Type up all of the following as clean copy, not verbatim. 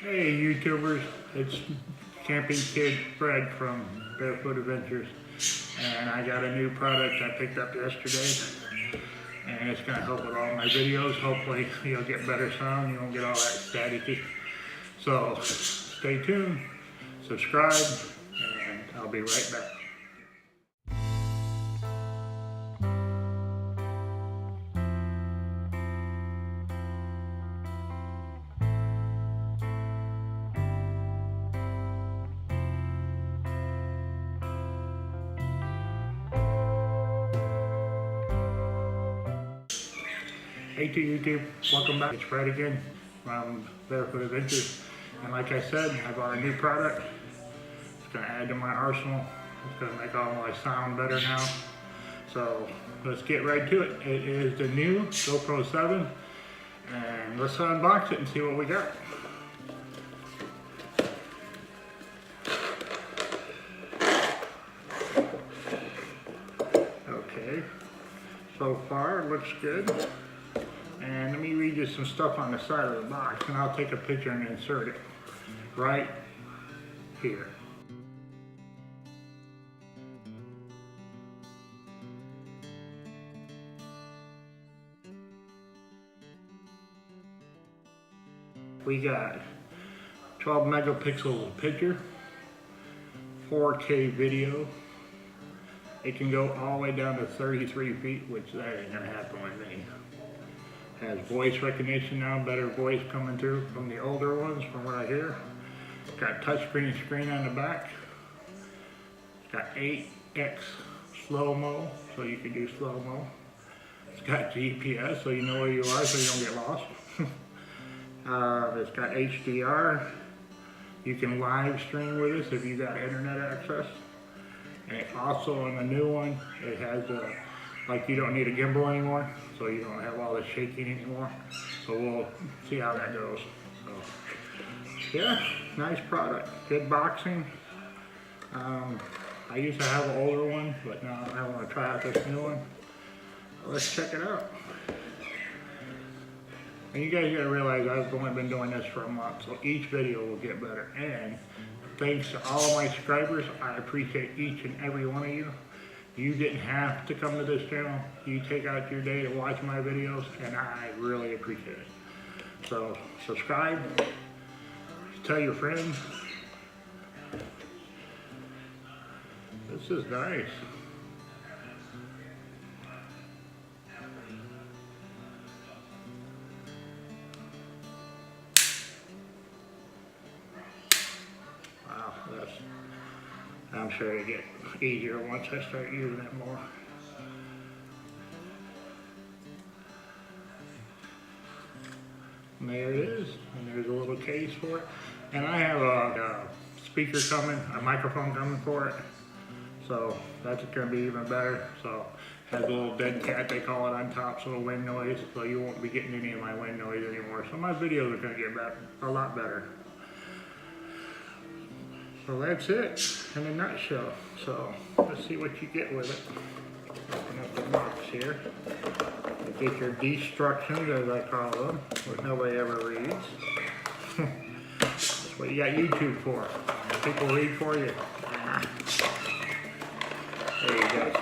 Hey YouTubers, it's Camping Kid Fred from Barefoot Adventures, and I got a new product I picked up yesterday, and it's going to help with all my videos. Hopefully you'll get better sound, you won't get all that staticky. So stay tuned, subscribe, and I'll be right back. Hey to YouTube, welcome back. It's Fred again from Barefoot Adventures, and like I said, I bought a new product. It's going to add to my arsenal. It's going to make all my sound better now. So let's get right to it. It is the new GoPro 7, and let's unbox it and see what we got. Okay, so far it looks good. And let me read you some stuff on the side of the box, and I'll take a picture and insert it right here. We got 12 megapixels picture, 4K video. It can go all the way down to 33 feet, which that ain't gonna happen with me. Has voice recognition now, better voice coming through from the older ones from what I hear. It's got touchscreen screen on the back. It's got 8x slow-mo, so you can do slow-mo. It's got GPS, so you know where you are so you don't get lost. It's got HDR. You can live stream with us if you got internet access. And also on the new one, it has like you don't need a gimbal anymore, so you don't have all the shaking anymore. So we'll see how that goes. So yeah, nice product, good boxing. I used to have an older one, but now I want to try out this new one. Let's check it out. And you guys gotta realize I've only been doing this for a month, so each video will get better. And thanks to all of my subscribers, I appreciate each and every one of you. You didn't have to come to this channel. You take out your day to watch my videos, and I really appreciate it. So subscribe, tell your friends. This is nice. Wow, I'm sure it'll get easier once I start using it more. And there it is, and there's a little case for it. And I have a speaker coming, a microphone coming for it. So that's gonna be even better. So it has a little dead cat, they call it, on top, so wind noise, so you won't be getting any of my wind noise anymore. So my videos are gonna get a lot better. So that's it in a nutshell. So let's see what you get with it. Open up the box here. You get your destructions, as I call them, which nobody ever reads. That's what you got YouTube for. People read for you. There you got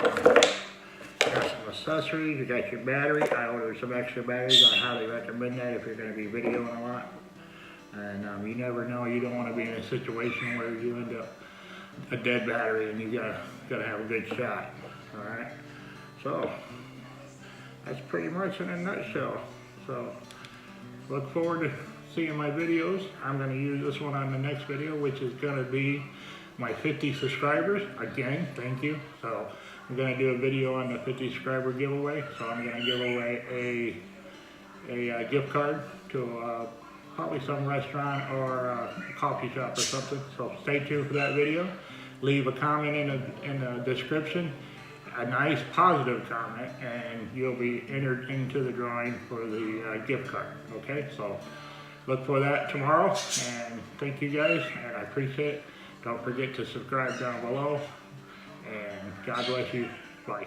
some accessories. You got your battery. I ordered some extra batteries. I highly recommend that if you're going to be videoing a lot. And you never know, you don't want to be in a situation where you end up a dead battery and you gotta have a good shot. Alright, so that's pretty much in a nutshell. So look forward to seeing my videos. I'm going to use this one on the next video, which is going to be my 50 subscribers. Again, thank you. So I'm going to do a video on the 50 subscriber giveaway. So I'm going to give away a gift card to probably some restaurant or a coffee shop or something. So stay tuned for that video. Leave a comment in the description, a nice positive comment, and you'll be entered into the drawing for the gift card. Okay, so look for that tomorrow, and thank you guys, and I appreciate it. Don't forget to subscribe down below, and God bless you. Bye.